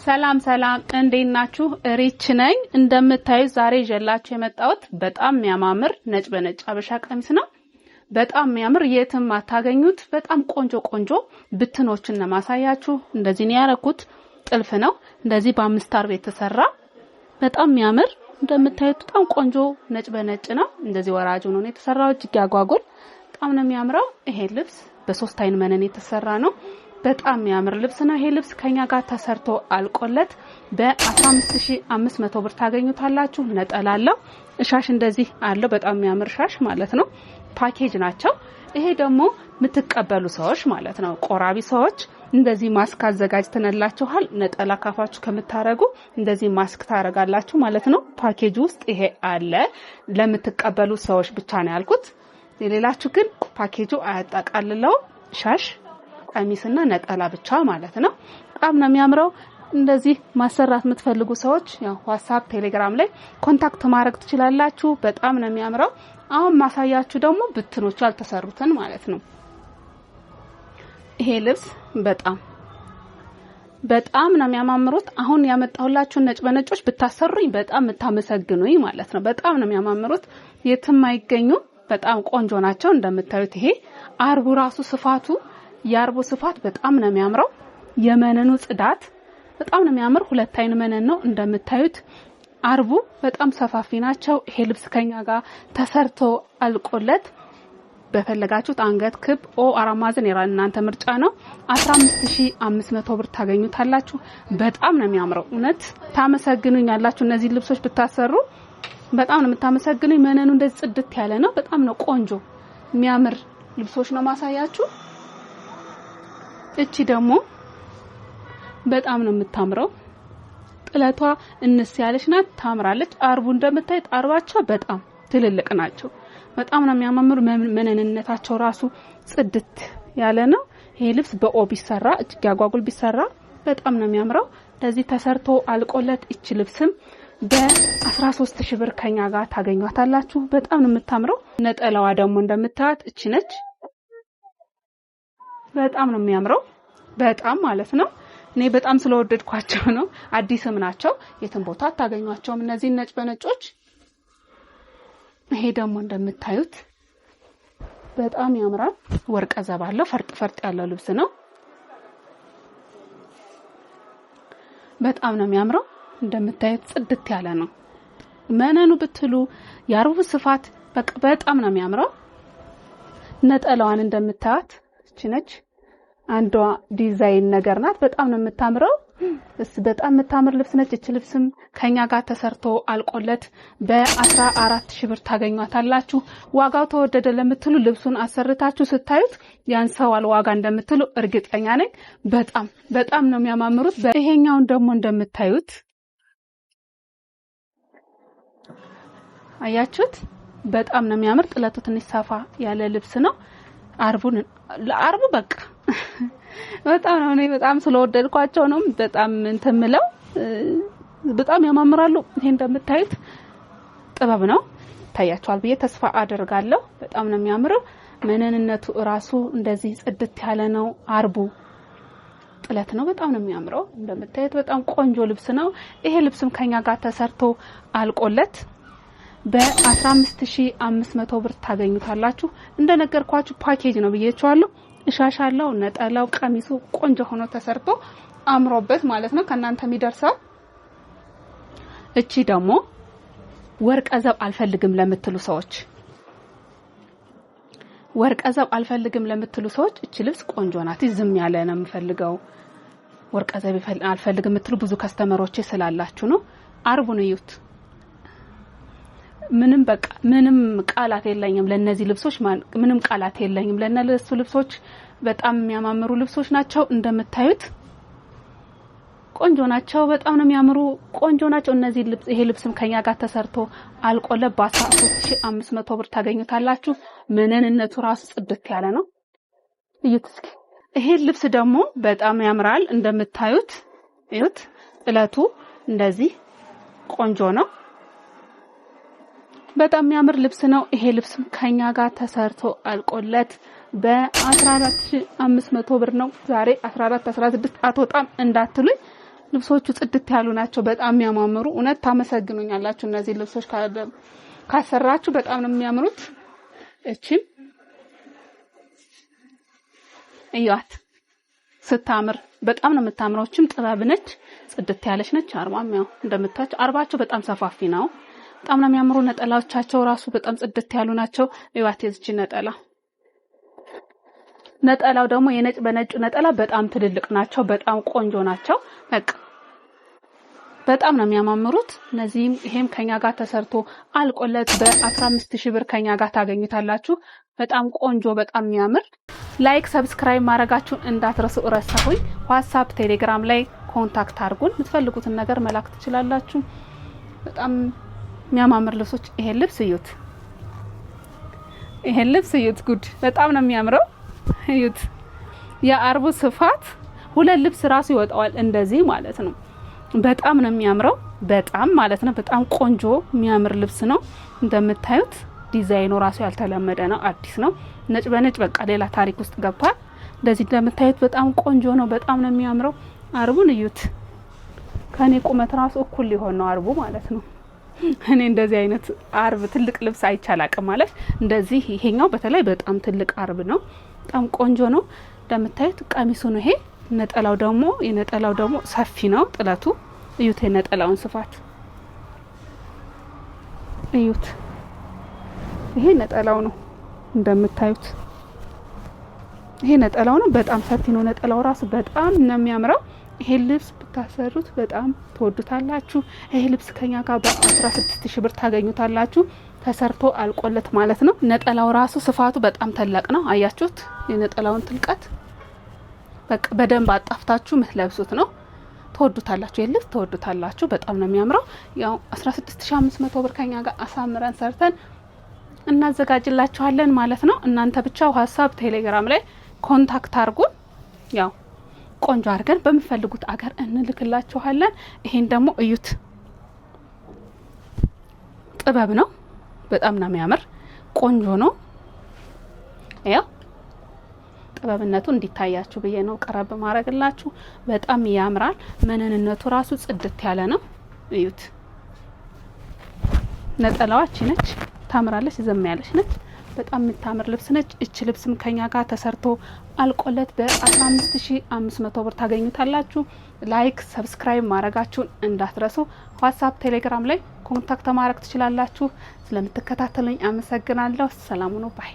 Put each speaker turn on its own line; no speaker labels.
ሰላም እንዴት ናችሁ? ሪች ነኝ። እንደምታዩ ዛሬ ይዤላችሁ የመጣሁት በጣም የሚያማምር ነጭ በነጭ አበሻ ቀሚስ ነው። በጣም የሚያምር የትም አታገኙት በጣም ቆንጆ ብትኖችን ለማሳያችሁ እንደዚህ ነው ያረኩት። ጥልፍ ነው እንደዚህ በ5 አርብ የተሰራ በጣም የሚያምር እንደምታዩት በጣም ቆንጆ ነጭ በነጭ ነው። እንደዚህ ወራጅ ነው የተሰራው እጅግ ያጓጉል በጣም ነው የሚያምረው። ይሄ ልብስ በ3 አይን መነን የተሰራ ነው። በጣም የሚያምር ልብስ ነው። ይሄ ልብስ ከኛ ጋር ተሰርቶ አልቆለት በ15500 ብር ታገኙታላችሁ። ነጠላለው ሻሽ እንደዚህ አለው በጣም የሚያምር ሻሽ ማለት ነው። ፓኬጅ ናቸው። ይሄ ደግሞ የምትቀበሉ ሰዎች ማለት ነው ቆራቢ ሰዎች እንደዚህ ማስክ አዘጋጅተንላችኋል። ነጠላ ካፋችሁ ከምታረጉ እንደዚህ ማስክ ታረጋላችሁ ማለት ነው። ፓኬጅ ውስጥ ይሄ አለ። ለምትቀበሉ ሰዎች ብቻ ነው ያልኩት። ለሌላችሁ ግን ፓኬጁ አያጣቃልለው ሻሽ ቀሚስና ነጠላ ብቻ ማለት ነው። በጣም ነው የሚያምረው። እንደዚህ ማሰራት የምትፈልጉ ሰዎች ያው WhatsApp ቴሌግራም ላይ ኮንታክት ማድረግ ትችላላችሁ። በጣም ነው የሚያምረው። አሁን ማሳያችሁ ደግሞ ብትኖቹ አልተሰሩትን ማለት ነው። ይሄ ልብስ በጣም ነው የሚያማምሩት። አሁን ያመጣሁላችሁ ነጭ በነጮች ብታሰሩኝ በጣም የምታመሰግኑኝ ማለት ነው። በጣም ነው የሚያማምሩት። የትም አይገኙ በጣም ቆንጆ ናቸው። እንደምታዩት ይሄ አርቡ ራሱ ስፋቱ ያርቡ ስፋት በጣም ነው የሚያምረው። የመነኑ ጽዳት በጣም ነው የሚያምር። 2 አይን መነን ነው እንደምታዩት። አርቡ በጣም ሰፋፊ ናቸው። ይሄ ልብስ ከኛ ጋር ተሰርቶ አልቆለት በፈለጋችሁት አንገት ክብ አራማዘን እናንተ ምርጫ ነው 15500 ብር ታገኙታላችሁ። በጣም ነው የሚያምረው። እውነት ታመሰግኑኛላችሁ። እነዚህ ልብሶች ብታሰሩ በጣም ነው የምታመሰግኑኝ። መነኑ እንደዚህ ጽድት ያለ ነው። በጣም ነው ቆንጆ የሚያምር ልብሶች ነው ማሳያችሁ። እቺ ደግሞ በጣም ነው የምታምረው። ጥለቷ እንስ ያለች ናት፣ ታምራለች። አርቡ እንደምታዩት አርባቸው በጣም ትልልቅ ናቸው። በጣም ነው የሚያማምሩ። መነንነታቸው ራሱ ጽድት ያለ ነው። ይሄ ልብስ ቢሰራ እጅግ ያጓጉል ቢሰራ በጣም ነው የሚያምረው። ለዚህ ተሰርቶ አልቆለት እቺ ልብስም በ13000 ብር ከኛ ጋር ታገኙታላችሁ። በጣም ነው የምታምረው። ነጠላዋ ደግሞ እንደምታዩት እቺ ነች። በጣም ነው የሚያምረው። በጣም ማለት ነው። እኔ በጣም ስለወደድኳቸው ነው። አዲስም ናቸው። የትም ቦታ ታገኙዋቸውም እነዚህ ነጭ በነጮች። ይሄ ደግሞ እንደምታዩት በጣም ያምራል። ወርቀ ዘብ አለው ፈርጥ ያለው ልብስ ነው። በጣም ነው የሚያምረው። እንደምታዩት ጽድት ያለ ነው። መነኑ ብትሉ ያርቡ ስፋት በጣም ነው የሚያምረው። ነጠላዋን እንደምታዩት እቺ ነች። አንዷ ዲዛይን ነገር ናት። በጣም ነው የምታምረው። በጣም የምታምር ልብስ ነች። እቺ ልብስም ከኛ ጋር ተሰርቶ አልቆለት በ14000 ብር ታገኙታላችሁ። ዋጋው ተወደደ ለምትሉ ልብሱን አሰርታችሁ ስታዩት ያንሰዋል ዋጋ እንደምትሉ እርግጠኛ ነኝ። በጣም ነው የሚያማምሩት። ይሄኛውን ደግሞ እንደምታዩት አያችሁት? በጣም ነው የሚያምር። ጥለቱ ትንሽ ሰፋ ያለ ልብስ ነው። አርቡ በቃ በጣም ነው እኔ በጣም ስለወደድኳቸው ነው በጣም እንትምለው በጣም ያማምራሉ። ይሄ እንደምታዩት ጥበብ ነው። ታያችኋል ብዬ ተስፋ አደርጋለሁ። በጣም ነው የሚያምረው። መነንነቱ ራሱ እንደዚህ ጽድት ያለ ነው። አርቡ ጥለት ነው። በጣም ነው የሚያምረው። እንደምታዩት በጣም ቆንጆ ልብስ ነው። ይሄ ልብስም ከኛ ጋር ተሰርቶ አልቆለት በ15500 ብር ታገኙታላችሁ። እንደነገርኳችሁ ፓኬጅ ነው ብዬቻለሁ። እሻሻለው ነጠላው ቀሚሱ ቆንጆ ሆኖ ተሰርቶ አምሮበት ማለት ነው ከናንተ የሚደርሰው። እቺ ደግሞ ወርቀ ዘብ አልፈልግም ለምትሉ ሰዎች እቺ ልብስ ቆንጆ ናት። ዝም ያለ ነው የምፈልገው ወርቀ ዘብ አልፈልግም የምትሉ ብዙ ከስተመሮቼ ስላላችሁ ነው። አርቡን እዩት። ምንም ቃላት የለኝም ለነዚህ ልብሶች። ምንም ቃላት የለኝም ለነሱ ልብሶች። በጣም የሚያማምሩ ልብሶች ናቸው። እንደምታዩት ቆንጆ ናቸው። በጣም ነው የሚያምሩ ቆንጆ ናቸው እነዚህ ልብስ። ይሄ ልብስም ከኛ ጋር ተሰርቶ አልቆለ በ13500 ብር ታገኙታላችሁ። መነንነቱ ራሱ ጽድት ያለ ነው። እዩት እስኪ። ይሄ ልብስ ደግሞ በጣም ያምራል። እንደምታዩት እዩት። ጥለቱ እንደዚህ ቆንጆ ነው። በጣም የሚያምር ልብስ ነው። ይሄ ልብስም ከኛ ጋር ተሰርቶ አልቆለት በ14500 ብር ነው። ዛሬ 14 16 አትወጣም እንዳትሉኝ ልብሶቹ ጽድት ያሉ ናቸው። በጣም የሚያማምሩ እውነት ታመሰግኑኛላችሁ። እነዚህ ልብሶች ካሰራችሁ በጣም ነው የሚያምሩት። እቺም እያት ስታምር በጣም ነው የምታምረው። እቺም ጥበብ ነች፣ ጽድት ያለች ነች። አርባም ያው እንደምታዩት አርባቸው በጣም ሰፋፊ ነው። በጣም ነው የሚያምሩ። ነጠላዎቻቸው ራሱ በጣም ጽድት ያሉ ናቸው። እያት የዚች ነጠላው ደግሞ የነጭ በነጭ ነጠላ በጣም ትልልቅ ናቸው። በጣም ቆንጆ ናቸው። በቃ በጣም ነው የሚያማምሩት። እነዚህም ይሄም ከኛ ጋር ተሰርቶ አልቆለት በ15000 ብር ከኛ ጋር ታገኙታላችሁ። በጣም ቆንጆ በጣም የሚያምር። ላይክ ሰብስክራይብ ማድረጋችሁን እንዳትረሱ። ረሳሁኝ። ዋትስአፕ ቴሌግራም ላይ ኮንታክት አድርጉን። የምትፈልጉትን ነገር መላክ ትችላላችሁ። በጣም የሚያማምር ልብሶች። ይሄን ልብስ እዩት። ጉድ በጣም ነው የሚያምረው። እዩት። የአርቡ ስፋት ሁለት ልብስ ራሱ ይወጣዋል እንደዚህ ማለት ነው። በጣም ነው የሚያምረው። በጣም ማለት ነው በጣም ቆንጆ የሚያምር ልብስ ነው። እንደምታዩት ዲዛይኑ ራሱ ያልተለመደ ነው፣ አዲስ ነው። ነጭ በነጭ በቃ ሌላ ታሪክ ውስጥ ገብቷል። እንደዚህ እንደምታዩት በጣም ቆንጆ ነው። በጣም ነው የሚያምረው። አርቡን እዩት። ከኔ ቁመት ራሱ እኩል ሊሆን ነው አርቡ ማለት ነው። እኔ እንደዚህ አይነት አርብ ትልቅ ልብስ አይቻላቅም ማለት እንደዚህ። ይሄኛው በተለይ በጣም ትልቅ አርብ ነው። በጣም ቆንጆ ነው። እንደምታዩት ቀሚሱ ነው ይሄ። የነጠላው ደግሞ ሰፊ ነው ጥለቱ። እዩት የነጠላውን ስፋት እዩት። ይሄ ነጠላው ነው እንደምታዩት። ይሄ ነጠላው ነው። በጣም ሰፊ ነው ነጠላው ራሱ በጣም ነው የሚያምረው። ይሄ ልብስ ብታሰሩት በጣም ተወዱታላችሁ። ይሄ ልብስ ከኛ ጋር በ16000 ብር ታገኙታላችሁ። ተሰርቶ አልቆለት ማለት ነው። ነጠላው ራሱ ስፋቱ በጣም ተለቅ ነው። አያችሁት የነጠላውን ትልቀት። በቃ በደንብ አጣፍታችሁ ምትለብሱት ነው። ተወዱታላችሁ። የልብስ ተወዱታላችሁ። በጣም ነው የሚያምረው። ያው 16500 ብር ከኛ ጋር አሳምረን ሰርተን እናዘጋጅላችኋለን ማለት ነው። እናንተ ብቻ ዋትስአፕ ቴሌግራም ላይ ኮንታክት አድርጉን። ያው ቆንጆ አድርገን በሚፈልጉት አገር እንልክላችኋለን። ይሄን ደግሞ እዩት። ጥበብ ነው። በጣም ነው የሚያምር። ቆንጆ ነው። ያው ጥበብነቱ እንዲታያችሁ ብዬ ነው ቀረብ ማድረግላችሁ። በጣም ያምራል። መነንነቱ ራሱ ጽድት ያለ ነው። እዩት። ነጠላዋች ነች፣ ታምራለች። ዘም ያለች ነች። በጣም የምታምር ልብስ ነች። እቺ ልብስም ከኛ ጋር ተሰርቶ አልቆለት በ15500 ብር ታገኙታላችሁ። ላይክ ሰብስክራይብ ማድረጋችሁን እንዳትረሱ። ዋትስአፕ ቴሌግራም ላይ ኮንታክት ማድረግ ትችላላችሁ። ስለምትከታተሉኝ አመሰግናለሁ። ሰላም ነው ባይ